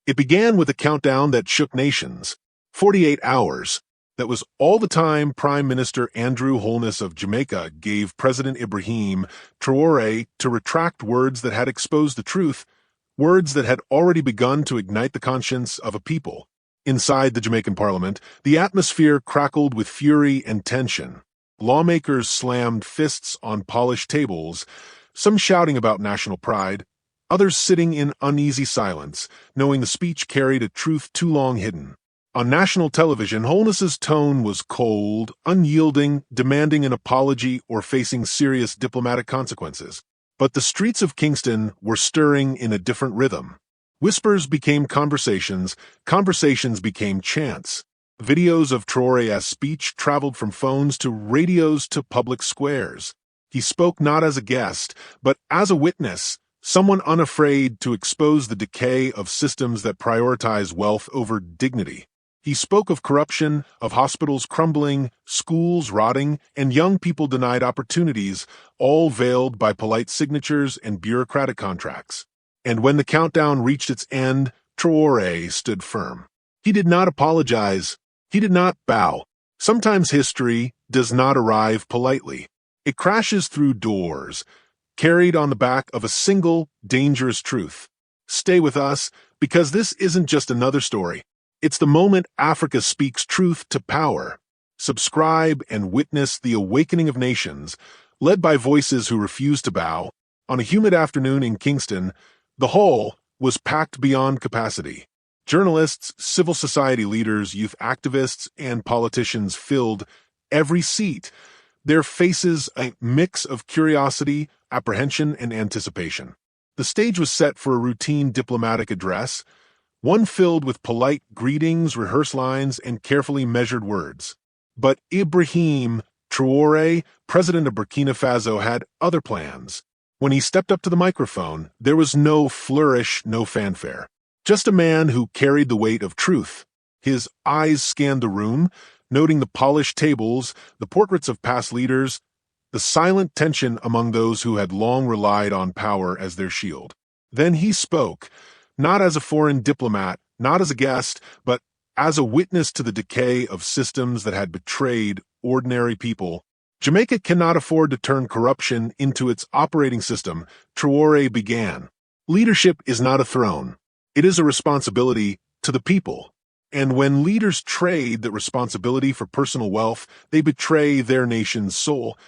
It began with a countdown that shook nations. 48 hours. That was all the time Prime Minister Andrew Holness of Jamaica gave President Ibrahim Traoré to retract words that had exposed the truth, words that had already begun to ignite the conscience of a people. Inside the Jamaican parliament, the atmosphere crackled with fury and tension. Lawmakers slammed fists on polished tables, some shouting about national pride, others sitting in uneasy silence, knowing the speech carried a truth too long hidden. On national television, Holness's tone was cold, unyielding, demanding an apology or facing serious diplomatic consequences. But the streets of Kingston were stirring in a different rhythm. Whispers became conversations, conversations became chants. Videos of Traoré's speech traveled from phones to radios to public squares. He spoke not as a guest, but as a witness, someone unafraid to expose the decay of systems that prioritize wealth over dignity. He spoke of corruption, of hospitals crumbling, schools rotting, and young people denied opportunities, all veiled by polite signatures and bureaucratic contracts. And when the countdown reached its end, Traoré stood firm. He did not apologize. He did not bow. Sometimes history does not arrive politely. It crashes through doors, carried on the back of a single, dangerous truth. Stay with us, because this isn't just another story. It's the moment Africa speaks truth to power. Subscribe and witness the awakening of nations, led by voices who refuse to bow. On a humid afternoon in Kingston, the hall was packed beyond capacity. Journalists, civil society leaders, youth activists, and politicians filled every seat, their faces a mix of curiosity, apprehension, and anticipation. The stage was set for a routine diplomatic address, one filled with polite greetings, rehearsed lines, and carefully measured words. But Ibrahim Traoré, president of Burkina Faso, had other plans. When he stepped up to the microphone, there was no flourish, no fanfare. Just a man who carried the weight of truth. His eyes scanned the room, noting the polished tables, the portraits of past leaders, the silent tension among those who had long relied on power as their shield. Then he spoke, not as a foreign diplomat, not as a guest, but as a witness to the decay of systems that had betrayed ordinary people. Jamaica cannot afford to turn corruption into its operating system, Traoré began. Leadership is not a throne. It is a responsibility to the people. And when leaders trade that responsibility for personal wealth, they betray their nation's soul.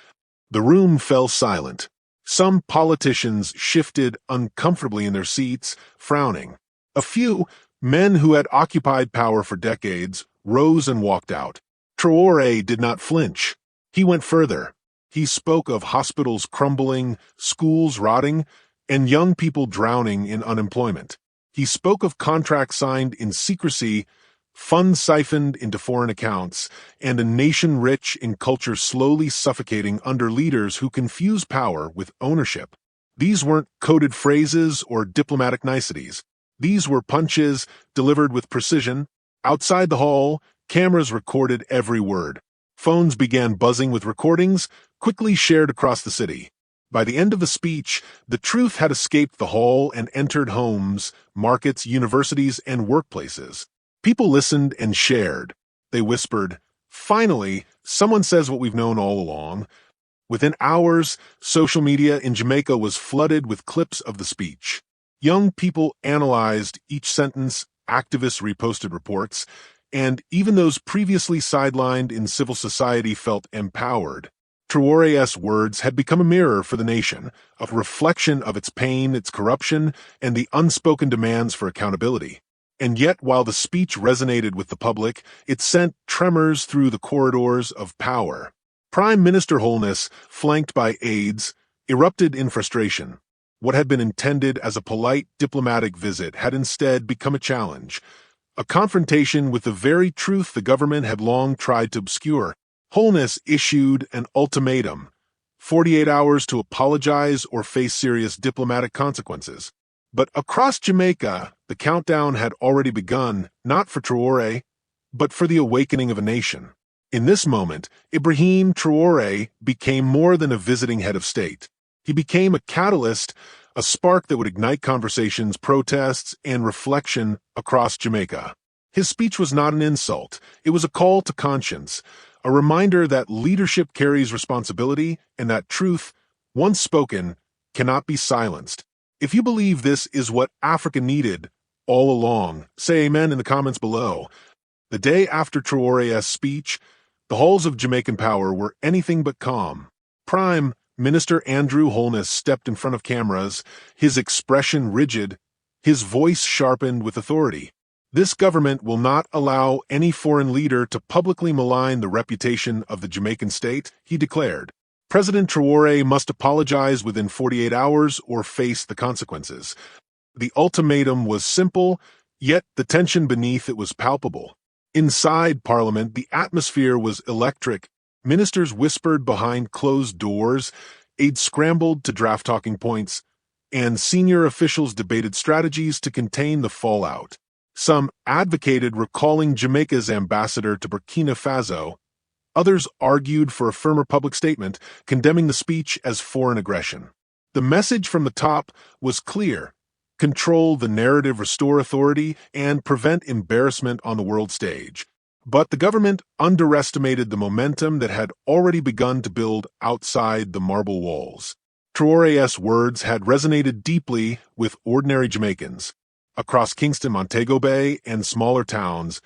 The room fell silent. Some politicians shifted uncomfortably in their seats, frowning. A few, men who had occupied power for decades, rose and walked out. Traoré did not flinch. He went further. He spoke of hospitals crumbling, schools rotting, and young people drowning in unemployment. He spoke of contracts signed in secrecy, funds siphoned into foreign accounts, and a nation rich in culture slowly suffocating under leaders who confuse power with ownership. These weren't coded phrases or diplomatic niceties. These were punches delivered with precision. Outside the hall, cameras recorded every word. Phones began buzzing with recordings, quickly shared across the city. By the end of the speech, the truth had escaped the hall and entered homes, markets, universities, and workplaces. People listened and shared. They whispered, "Finally, someone says what we've known all along." Within hours, social media in Jamaica was flooded with clips of the speech. Young people analyzed each sentence, activists reposted reports, and even those previously sidelined in civil society felt empowered. Traoré's words had become a mirror for the nation, a reflection of its pain, its corruption, and the unspoken demands for accountability. And yet, while the speech resonated with the public, it sent tremors through the corridors of power. Prime Minister Holness, flanked by aides, erupted in frustration. What had been intended as a polite diplomatic visit had instead become a challenge, a confrontation with the very truth the government had long tried to obscure. Holness issued an ultimatum, 48 hours to apologize or face serious diplomatic consequences. But across Jamaica, the countdown had already begun, not for Traoré, but for the awakening of a nation. In this moment, Ibrahim Traoré became more than a visiting head of state. He became a catalyst, a spark that would ignite conversations, protests, and reflection across Jamaica. His speech was not an insult. It was a call to conscience, a reminder that leadership carries responsibility and that truth, once spoken, cannot be silenced. If you believe this is what Africa needed all along, say amen in the comments below. The day after Traoré's speech, the halls of Jamaican power were anything but calm. Prime Minister Andrew Holness stepped in front of cameras, his expression rigid, his voice sharpened with authority. This government will not allow any foreign leader to publicly malign the reputation of the Jamaican state, he declared. President Traoré must apologize within 48 hours or face the consequences. The ultimatum was simple, yet the tension beneath it was palpable. Inside Parliament, the atmosphere was electric. Ministers whispered behind closed doors, aides scrambled to draft talking points, and senior officials debated strategies to contain the fallout. Some advocated recalling Jamaica's ambassador to Burkina Faso. Others argued for a firmer public statement, condemning the speech as foreign aggression. The message from the top was clear: control the narrative, restore authority, and prevent embarrassment on the world stage. But the government underestimated the momentum that had already begun to build outside the marble walls. Traoré's words had resonated deeply with ordinary Jamaicans. Across Kingston, Montego Bay, and smaller towns,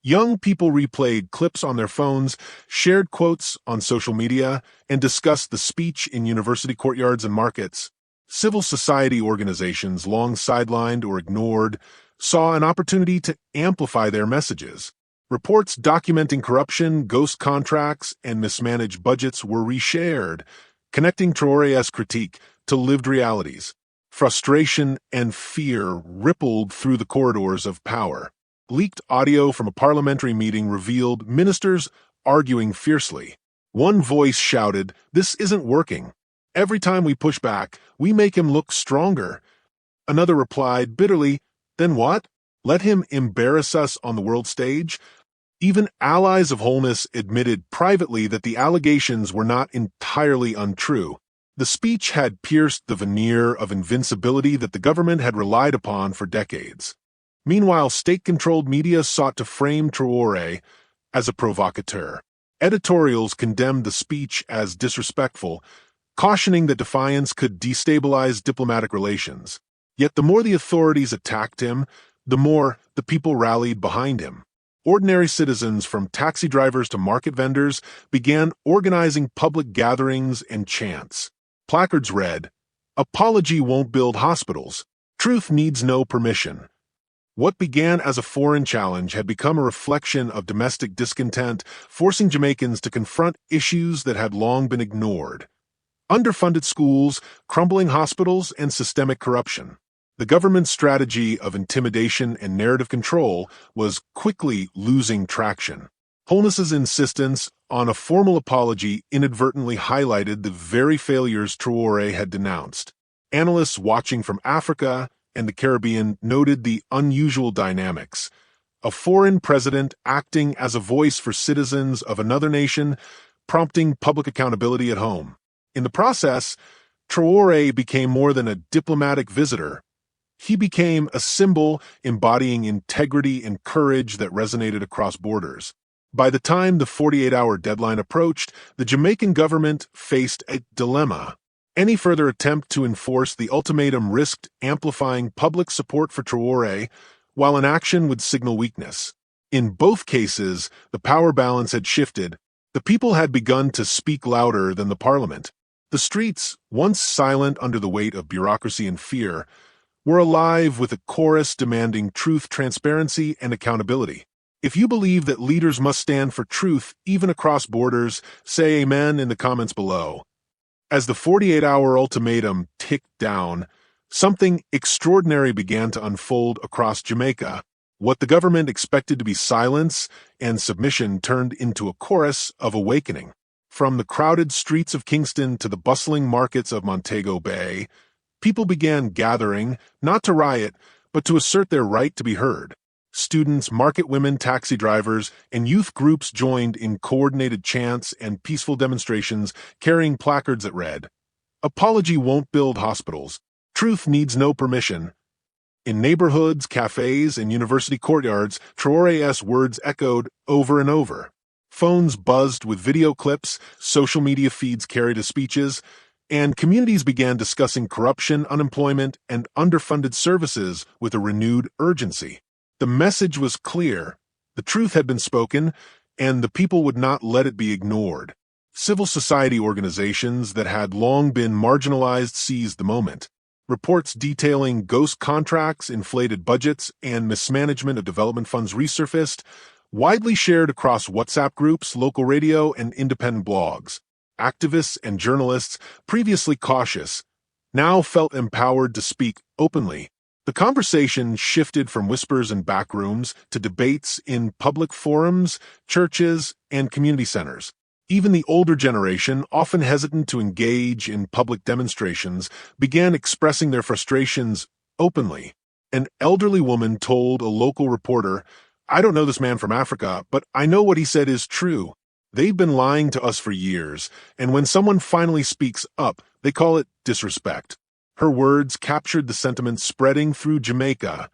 young people replayed clips on their phones, shared quotes on social media, and discussed the speech in university courtyards and markets. Civil society organizations, long sidelined or ignored, saw an opportunity to amplify their messages. Reports documenting corruption, ghost contracts, and mismanaged budgets were reshared, connecting Traoré's critique to lived realities. Frustration and fear rippled through the corridors of power. Leaked audio from a parliamentary meeting revealed ministers arguing fiercely. One voice shouted, "This isn't working. Every time we push back, we make him look stronger." Another replied bitterly, "Then what? Let him embarrass us on the world stage?" Even allies of Holness admitted privately that the allegations were not entirely untrue. The speech had pierced the veneer of invincibility that the government had relied upon for decades. Meanwhile, state-controlled media sought to frame Traoré as a provocateur. Editorials condemned the speech as disrespectful, cautioning that defiance could destabilize diplomatic relations. Yet the more the authorities attacked him, the more the people rallied behind him. Ordinary citizens, from taxi drivers to market vendors, began organizing public gatherings and chants. Placards read, "Apology won't build hospitals. Truth needs no permission." What began as a foreign challenge had become a reflection of domestic discontent, forcing Jamaicans to confront issues that had long been ignored. Underfunded schools, crumbling hospitals, and systemic corruption. The government's strategy of intimidation and narrative control was quickly losing traction. Holness's insistence on a formal apology inadvertently highlighted the very failures Traoré had denounced. Analysts watching from Africa and the Caribbean noted the unusual dynamics. A foreign president acting as a voice for citizens of another nation, prompting public accountability at home. In the process, Traoré became more than a diplomatic visitor. He became a symbol embodying integrity and courage that resonated across borders. By the time the 48-hour deadline approached, the Jamaican government faced a dilemma. Any further attempt to enforce the ultimatum risked amplifying public support for Traoré, while inaction would signal weakness. In both cases, the power balance had shifted. The people had begun to speak louder than the parliament. The streets, once silent under the weight of bureaucracy and fear, were alive with a chorus demanding truth, transparency, and accountability. If you believe that leaders must stand for truth even across borders, say amen in the comments below. As the 48-hour ultimatum ticked down, something extraordinary began to unfold across Jamaica. What the government expected to be silence and submission turned into a chorus of awakening. From the crowded streets of Kingston to the bustling markets of Montego Bay, people began gathering, not to riot, but to assert their right to be heard. Students, market women, taxi drivers, and youth groups joined in coordinated chants and peaceful demonstrations carrying placards that read, "Apology won't build hospitals. Truth needs no permission. In neighborhoods, cafes, and university courtyards, Traoré's words echoed over and over. Phones buzzed with video clips, social media feeds carried his speeches, and communities began discussing corruption, unemployment, and underfunded services with a renewed urgency. The message was clear. The truth had been spoken, and the people would not let it be ignored. Civil society organizations that had long been marginalized seized the moment. Reports detailing ghost contracts, inflated budgets, and mismanagement of development funds resurfaced, widely shared across WhatsApp groups, local radio, and independent blogs. Activists and journalists, previously cautious, now felt empowered to speak openly. The conversation shifted from whispers in back rooms to debates in public forums, churches, and community centers. Even the older generation, often hesitant to engage in public demonstrations, began expressing their frustrations openly. An elderly woman told a local reporter, "I don't know this man from Africa, but I know what he said is true. They've been lying to us for years, and when someone finally speaks up, they call it disrespect." Her words captured the sentiment spreading through Jamaica.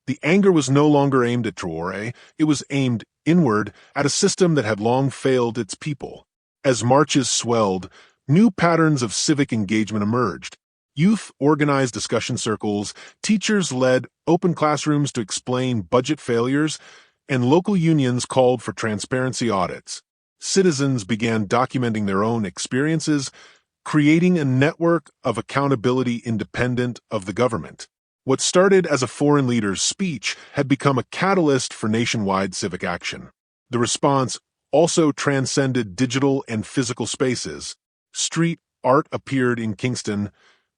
The anger was no longer aimed at Traoré, it was aimed inward at a system that had long failed its people. As marches swelled, new patterns of civic engagement emerged. Youth organized discussion circles, teachers led open classrooms to explain budget failures, and local unions called for transparency audits. Citizens began documenting their own experiences, creating a network of accountability independent of the government. What started as a foreign leader's speech had become a catalyst for nationwide civic action. The response also transcended digital and physical spaces. Street art appeared in Kingston,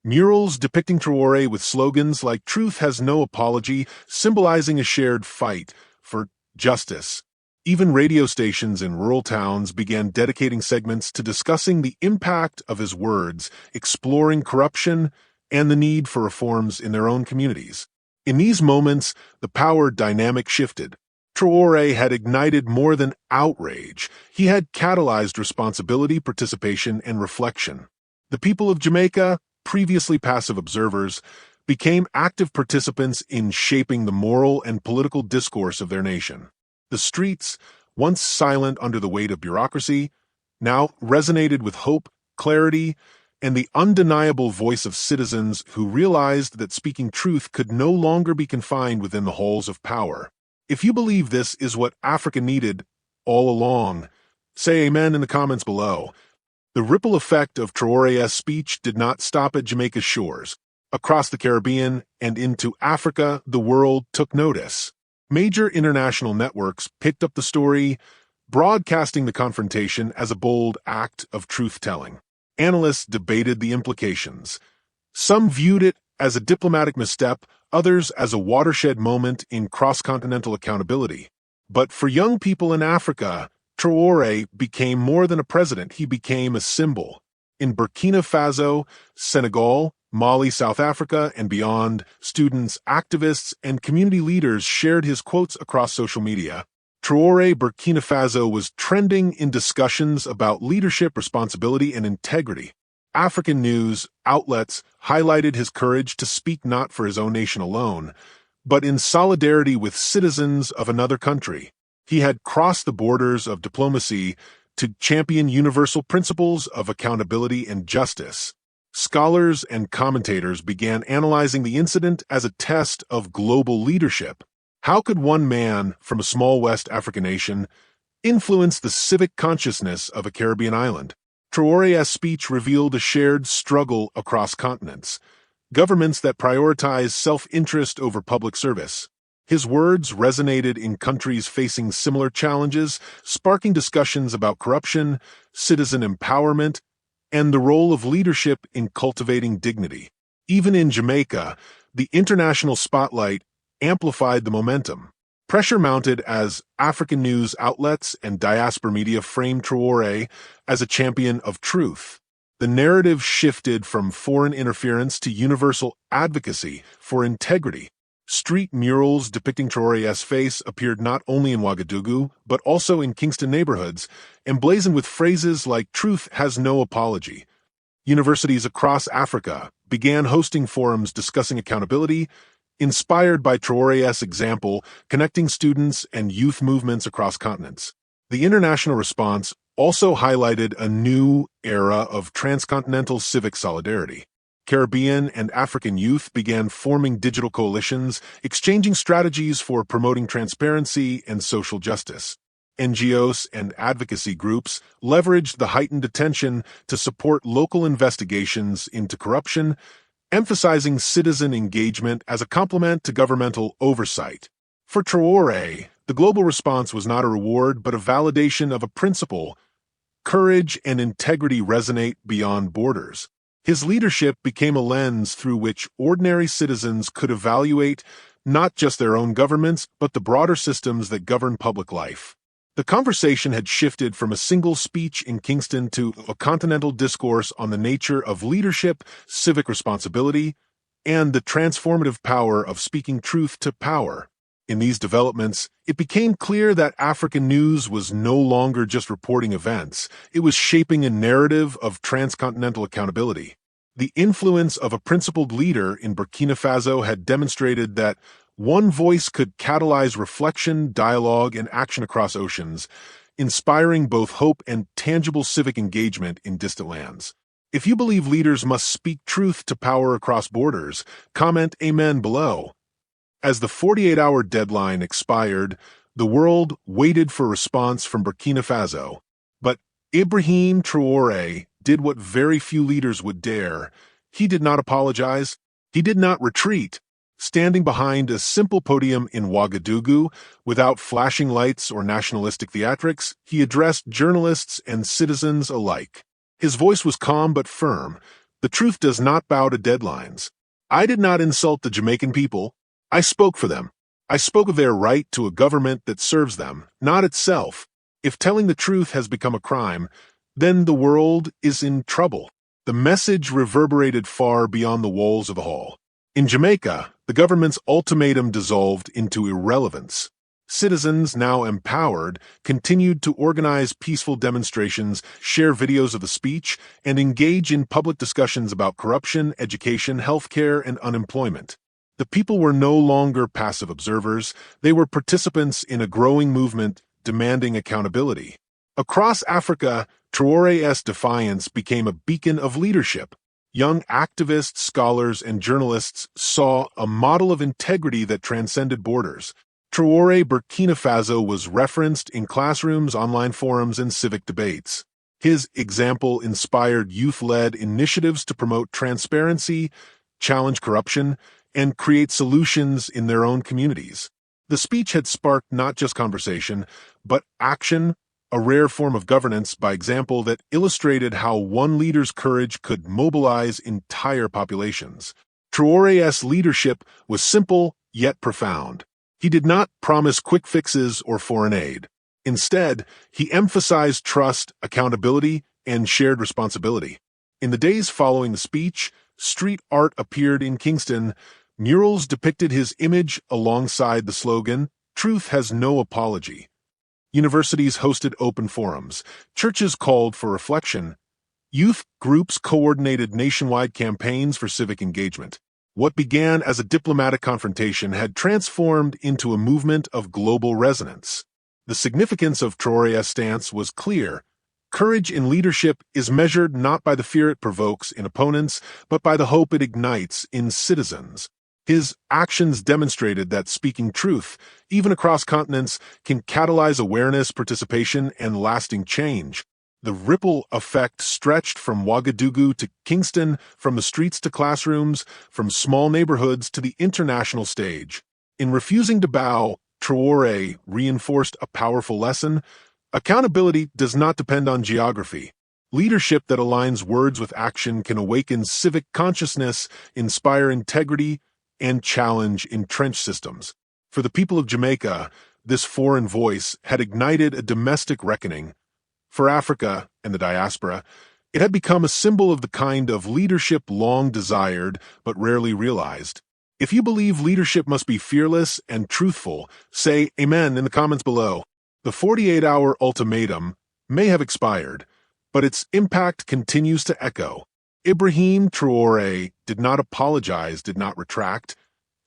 murals depicting Traoré with slogans like "Truth has no apology," symbolizing a shared fight for justice. Even radio stations in rural towns began dedicating segments to discussing the impact of his words, exploring corruption, and the need for reforms in their own communities. In these moments, the power dynamic shifted. Traoré had ignited more than outrage. He had catalyzed responsibility, participation, and reflection. The people of Jamaica, previously passive observers, became active participants in shaping the moral and political discourse of their nation. The streets, once silent under the weight of bureaucracy, now resonated with hope, clarity, and the undeniable voice of citizens who realized that speaking truth could no longer be confined within the halls of power. If you believe this is what Africa needed all along, say amen in the comments below. The ripple effect of Traoré's speech did not stop at Jamaica's shores. Across the Caribbean and into Africa, the world took notice. Major international networks picked up the story, broadcasting the confrontation as a bold act of truth-telling. Analysts debated the implications. Some viewed it as a diplomatic misstep, others as a watershed moment in cross-continental accountability. But for young people in Africa, Traoré became more than a president, he became a symbol. In Burkina Faso, Senegal, Mali, South Africa, and beyond, students, activists, and community leaders shared his quotes across social media. Traore Burkina Faso was trending in discussions about leadership, responsibility, and integrity. African news outlets highlighted his courage to speak not for his own nation alone, but in solidarity with citizens of another country. He had crossed the borders of diplomacy to champion universal principles of accountability and justice. Scholars and commentators began analyzing the incident as a test of global leadership. How could one man from a small West African nation influence the civic consciousness of a Caribbean island? Traoré's speech revealed a shared struggle across continents, governments that prioritize self-interest over public service. His words resonated in countries facing similar challenges, sparking discussions about corruption, citizen empowerment, and the role of leadership in cultivating dignity. Even in Jamaica, the international spotlight amplified the momentum. Pressure mounted as African news outlets and diaspora media framed Traoré as a champion of truth. The narrative shifted from foreign interference to universal advocacy for integrity. Street murals depicting Traoré's face appeared not only in Ouagadougou, but also in Kingston neighborhoods, emblazoned with phrases like "Truth has no apology." Universities across Africa began hosting forums discussing accountability, inspired by Traoré's example, connecting students and youth movements across continents. The international response also highlighted a new era of transcontinental civic solidarity. Caribbean and African youth began forming digital coalitions, exchanging strategies for promoting transparency and social justice. NGOs and advocacy groups leveraged the heightened attention to support local investigations into corruption, emphasizing citizen engagement as a complement to governmental oversight. For Traoré, the global response was not a reward but a validation of a principle: courage and integrity resonate beyond borders. His leadership became a lens through which ordinary citizens could evaluate not just their own governments, but the broader systems that govern public life. The conversation had shifted from a single speech in Kingston to a continental discourse on the nature of leadership, civic responsibility, and the transformative power of speaking truth to power. In these developments, it became clear that African news was no longer just reporting events, it was shaping a narrative of transcontinental accountability. The influence of a principled leader in Burkina Faso had demonstrated that one voice could catalyze reflection, dialogue, and action across oceans, inspiring both hope and tangible civic engagement in distant lands. If you believe leaders must speak truth to power across borders, comment Amen below. As the 48-hour deadline expired, the world waited for a response from Burkina Faso. But Ibrahim Traoré did what very few leaders would dare. He did not apologize. He did not retreat. Standing behind a simple podium in Ouagadougou, without flashing lights or nationalistic theatrics, he addressed journalists and citizens alike. His voice was calm but firm. The truth does not bow to deadlines. I did not insult the Jamaican people. I spoke for them. I spoke of their right to a government that serves them, not itself. If telling the truth has become a crime, then the world is in trouble. The message reverberated far beyond the walls of the hall. In Jamaica, the government's ultimatum dissolved into irrelevance. Citizens, now empowered, continued to organize peaceful demonstrations, share videos of the speech, and engage in public discussions about corruption, education, healthcare, and unemployment. The people were no longer passive observers, they were participants in a growing movement demanding accountability. Across Africa, Traoré's defiance became a beacon of leadership. Young activists, scholars, and journalists saw a model of integrity that transcended borders. Traore Burkina Faso was referenced in classrooms, online forums, and civic debates. His example inspired youth-led initiatives to promote transparency, challenge corruption, and create solutions in their own communities. The speech had sparked not just conversation, but action, a rare form of governance by example that illustrated how one leader's courage could mobilize entire populations. Traoré's leadership was simple yet profound. He did not promise quick fixes or foreign aid. Instead, he emphasized trust, accountability, and shared responsibility. In the days following the speech, street art appeared in Kingston. Murals depicted his image alongside the slogan, "Truth has no apology." Universities hosted open forums. Churches called for reflection. Youth groups coordinated nationwide campaigns for civic engagement. What began as a diplomatic confrontation had transformed into a movement of global resonance. The significance of Traoré's stance was clear. Courage in leadership is measured not by the fear it provokes in opponents, but by the hope it ignites in citizens. His actions demonstrated that speaking truth, even across continents, can catalyze awareness, participation, and lasting change. The ripple effect stretched from Ouagadougou to Kingston, from the streets to classrooms, from small neighborhoods to the international stage. In refusing to bow, Traoré reinforced a powerful lesson: accountability does not depend on geography. Leadership that aligns words with action can awaken civic consciousness, inspire integrity, and challenge entrenched systems. For the people of Jamaica, this foreign voice had ignited a domestic reckoning. For Africa and the diaspora, it had become a symbol of the kind of leadership long desired but rarely realized. If you believe leadership must be fearless and truthful, say Amen in the comments below. The 48-hour ultimatum may have expired, but its impact continues to echo. Ibrahim Traoré did not apologize, did not retract,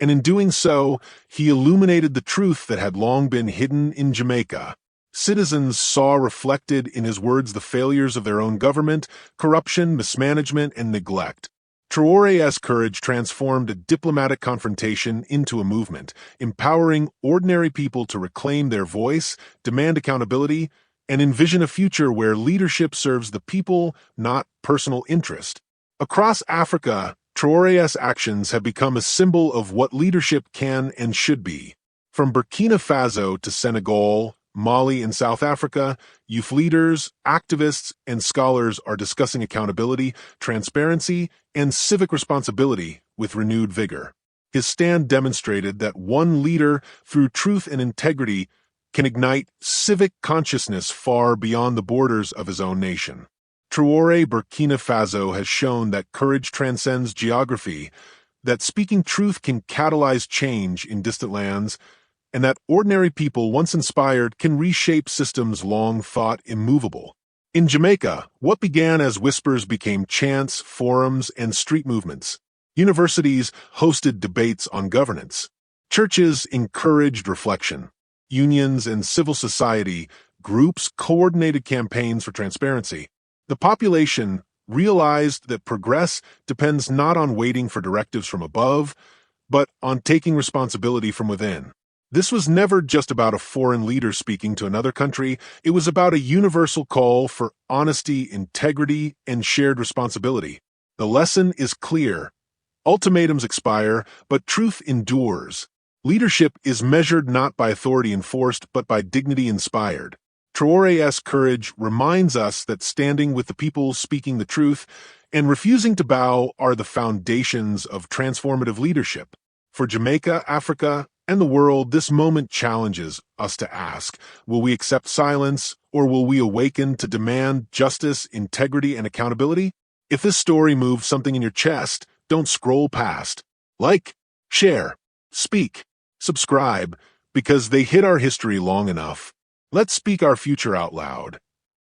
and in doing so, he illuminated the truth that had long been hidden in Jamaica. Citizens saw reflected in his words the failures of their own government, corruption, mismanagement, and neglect. Traoré's courage transformed a diplomatic confrontation into a movement, empowering ordinary people to reclaim their voice, demand accountability, and envision a future where leadership serves the people, not personal interest. Across Africa, Traoré's actions have become a symbol of what leadership can and should be. From Burkina Faso to Senegal, Mali, and South Africa, youth leaders, activists, and scholars are discussing accountability, transparency, and civic responsibility with renewed vigor. His stand demonstrated that one leader, through truth and integrity, can ignite civic consciousness far beyond the borders of his own nation. Traore Burkina Faso has shown that courage transcends geography, that speaking truth can catalyze change in distant lands, and that ordinary people, once inspired, can reshape systems long thought immovable. In Jamaica, what began as whispers became chants, forums, and street movements. Universities hosted debates on governance. Churches encouraged reflection. Unions and civil society groups coordinated campaigns for transparency. The population realized that progress depends not on waiting for directives from above, but on taking responsibility from within. This was never just about a foreign leader speaking to another country. It was about a universal call for honesty, integrity, and shared responsibility. The lesson is clear. Ultimatums expire, but truth endures. Leadership is measured not by authority enforced, but by dignity inspired. Traoré's courage reminds us that standing with the people, speaking the truth, and refusing to bow are the foundations of transformative leadership. For Jamaica, Africa, and the world, this moment challenges us to ask, will we accept silence, or will we awaken to demand justice, integrity, and accountability? If this story moved something in your chest, don't scroll past. Like, share, speak, subscribe, because they hid our history long enough. Let's speak our future out loud.